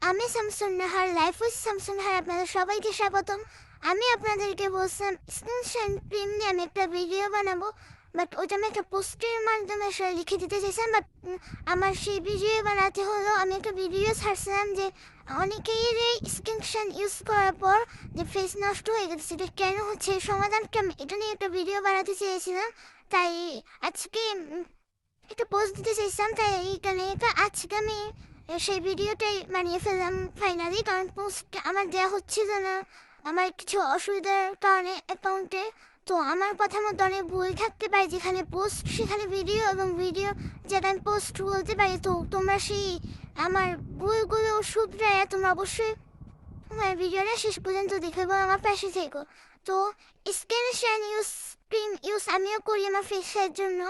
আমি Shamsun Nahar, life with Shamsun Nahar আপনাদের সবাইকে স্বাগতম। আমি আপনাদেরকে বলছিলাম স্কিন শাইন ক্রিম নিয়ে আমি একটা ভিডিও বানাবো, বাট ওইটা আমি একটা পোস্টের মাধ্যমে আসলে লিখে দিতে চাইছিলাম। বাট আমার সেই ভিডিও বানাতে হলো, আমি একটা ভিডিও ছাড়ছিলাম যে অনেকেই স্কিন শাইন ইউজ করার পর যে ফেস নষ্ট হয়ে গেছে, সেটা কেন হচ্ছে, সমাধানটা আমি এটা নিয়ে একটা ভিডিও বানাতে চেয়েছিলাম। তাই আজকে একটা পোস্ট দিতে চাইছিলাম, তাই এইখানে আজকে আমি সেই ভিডিওটাই বানিয়ে ফেললাম ফাইনালি। কারণ পোস্ট আমার দেওয়া হচ্ছিল না, আমার কিছু অসুবিধার কারণে অ্যাকাউন্টে। তো আমার কথা মতো অনেক ভুল থাকতে পারে, যেখানে পোস্ট সেখানে ভিডিও, এবং ভিডিও যেটা আমি পোস্ট বলতে পারি। তো তোমরা সেই আমার ভুলগুলো শুধরায় তোমরা অবশ্যই আমার ভিডিওটা শেষ পর্যন্ত দেখে এবং আমার পাশে থেকো। তো স্কিন শাইন ক্রিম ইউজ আমিও করি আমার ফেসের জন্য।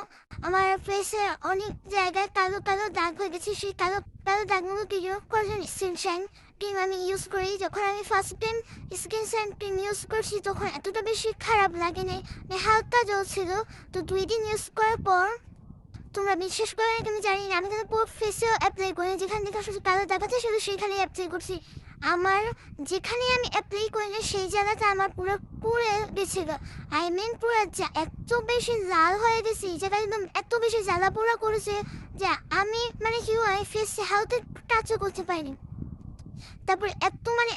আমার ফেসে অনেক জায়গায় কালো কালো দাগ হয়ে গেছে, সেই কালো কালো দাগগুলো ক্লিয়ার করার জন্য স্কিন শাইন ক্রিম আমি ইউজ করি। যখন আমি first time skin shine cream use করছি তখন এতটা বেশি খারাপ লাগে নাই, হালকা জ্বলছিল। তো 2 দিন ইউজ করার পর তোমরা বিশ্বাস করে নাকি আমি জানি না, আমি কিন্তু পুরো ফেসেও অ্যাপ্লাই করি, যেখানে দেখা শুধু কালো দেখাচ্ছে শুধু সেইখানে অ্যাপ্লাই করছি। আমার যেখানে আমি অ্যাপ্লাই করি না সেই জায়গাটা আমার পুরো পুড়ে গেছিলো। আই মিন পুরো এত বেশি লাল হয়ে গেছে, এই জায়গায় একদম এত বেশি জ্বালা পোড়া করেছে যে আমি মানে কি হয় ফেসে হালকা টাচও করতে পারিনি। তারপর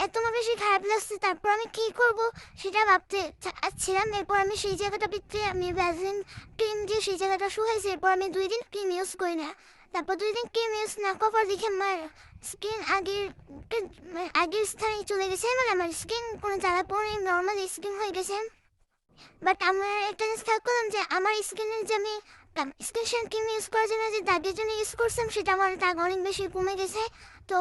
এত বেশি খারাপ লাগছে। তারপর আমি কী করব সেটা ভাবতে চাচ্ছিলাম। এরপর আমি সেই জায়গাটা ভিতরে আমি ভ্যাসলিন ক্রিম দিয়ে সেই জায়গাটা শুকাইছি। এরপর আমি 2 দিন ক্রিম ইউজ করি না। তারপর 2 দিন ক্রিম ইউজ না করার দেখে আমার স্কিন আগের স্থানে চলে গেছে, মানে আমার স্কিন কোনো জ্বালা পড়ে নর্মাল স্কিন হয়ে গেছে। বাট আমার একটা জিনিস খেয়াল করলাম যে আমার স্কিনের যে আমি স্কিন শাইন ক্রিম ইউজ করার জন্য যে দাগের জন্য ইউজ করছিলাম সেটা আমার দাগ অনেক বেশি কমে গেছে। তো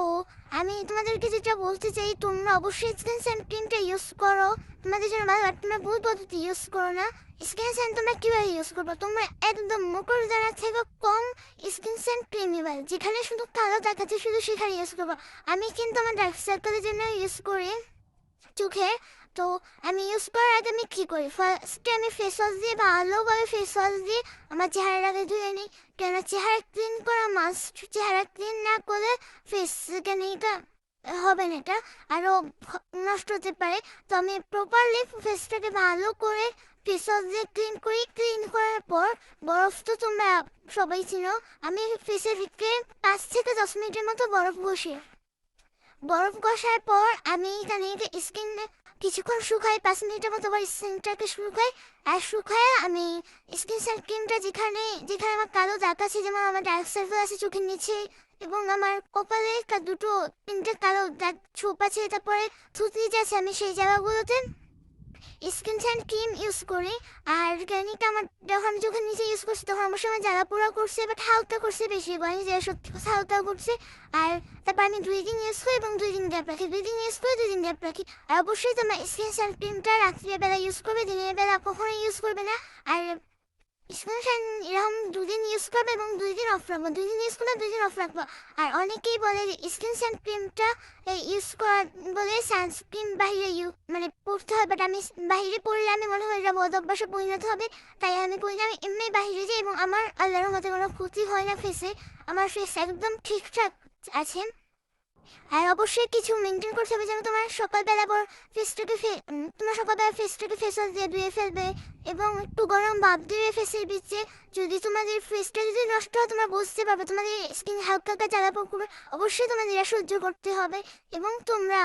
আমি তোমাদেরকে যেটা বলতে চাই, তোমরা অবশ্যই স্কিন শাইন ক্রিমটা ইউজ করো, তোমাদের জন্য ভালো। আর তোমরা ভুল পদ্ধতি ইউজ করো না। স্কিন শাইন তোমরা কীভাবে ইউজ করবো, তোমরা একদম মুখর যারা থেকে কম স্কিন শাইন ক্রিম নিবে, যেখানে শুধু কালো দেখাচ্ছে শুধু সেখানে ইউজ করবো। আমি কিন্তু আমার ডার্ক সার্কেলের জন্য ইউজ করি চোখে। তো আমি ইউজ করার আগে আমি কী করি, ফার্স্টে আমি ফেস ওয়াশ দিয়ে ভালোভাবে ফেস ওয়াশ দিয়ে আমার চেহারাটাকে ধুয়ে নিই। কেন চেহারা ক্লিন করা মাস্ট, চেহারা ক্লিন না করলে ফেস কেন এটা হবে না, এটা আরও নষ্ট হতে পারে। তো আমি প্রপারলি ফেসটাকে ভালো করে ফেস ওয়াশ দিয়ে ক্লিন করি। ক্লিন করার পর বরফ তো তোমরা সবাই চিনো, আমি ফেসের ভিতরে 5 থেকে 10 মিনিটের মতো বরফ ঘষি। বরফ ঘষার পর আমি এখানে স্কিন কিছুক্ষণ শুকাই, 5 মিনিটের মতো আবার স্কিনটাকে শুকাই। আর শুকায় আমি স্কিন সানক্রিমটা যেখানে যেখানে আমার কালো দাগ আছে, যেমন আমার ডার্ক সার্কেল আছে চোখের নিচে, এবং আমার কপালে 2-3টে কালো দাগ ছোপ আছে, তারপরে থুতনি আছে, আমি সেই জায়গাগুলোতে স্কিন শাইন ক্রিম ইউজ করি। আর ক্যানিটা আমার যখন আমি যখন নিচে ইউজ করছি তখন আমার সময় জ্বালা পোড়া করছে, বাট হালকা করছে, বেশি করেনি, যে সত্যি কথা হালকা করছে। আর তারপর আমি 2 দিন ইউজ করি এবং 2 দিন গ্যাপ রাখি, 2 দিন ইউজ করে 2 দিন গ্যাপ রাখি। আর অবশ্যই তোমার স্কিন শাইন ক্রিমটা রাত্রিবেলা ইউজ করবে, দিনের বেলা কখনোই ইউজ করবে না। আর স্কিন শাইন এরকম 2 দিন ইউজ করবে এবং 2 দিন অফ রাখবো, 2 দিন ইউজ করলে 2 দিন অফ রাখবো। আর অনেকেই বলে যে স্কিন শাইন ক্রিমটা ইউজ করার বলে সানস্ক্রিন বাইরে মানে পড়তে হয়, বাট আমি বাইরে পড়লে আমি মনে হয় এটা বদ অভ্যাসে পরিণত হবে। তাই আমি করি না, আমি এমনি বাইরে যাই এবং আমার আল্লাহর মতে কোনো ক্ষতি হয় না ফেসে, আমার ফেস একদম ঠিকঠাক আছে। আর অবশ্যই কিছু মেনটেন করতে হবে, যেমন তোমার সকালবেলা তোমার সকালবেলা ফেসটাকে ফেস ওয়াশ দিয়ে ধুয়ে ফেলবে এবং একটু গরম ভাপ দিয়ে ফেসের বিচে। যদি তোমাদের ফেসটা যদি নষ্ট হয় তোমরা বুঝতে পারবে, তোমাদের স্কিন হালকা হালকা জ্বালা পোড়া করবে, অবশ্যই তোমাদের এটা সহ্য করতে হবে। এবং তোমরা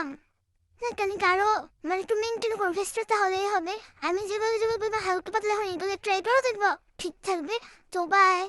না কেন আরও মানে একটু মেনটেন করো ফেসটা, তাহলেই হবে। আমি যেভাবে হালকা পাতলা হয় এগুলো ট্রাই করো, দেখবো ঠিক থাকবে। তো বাই।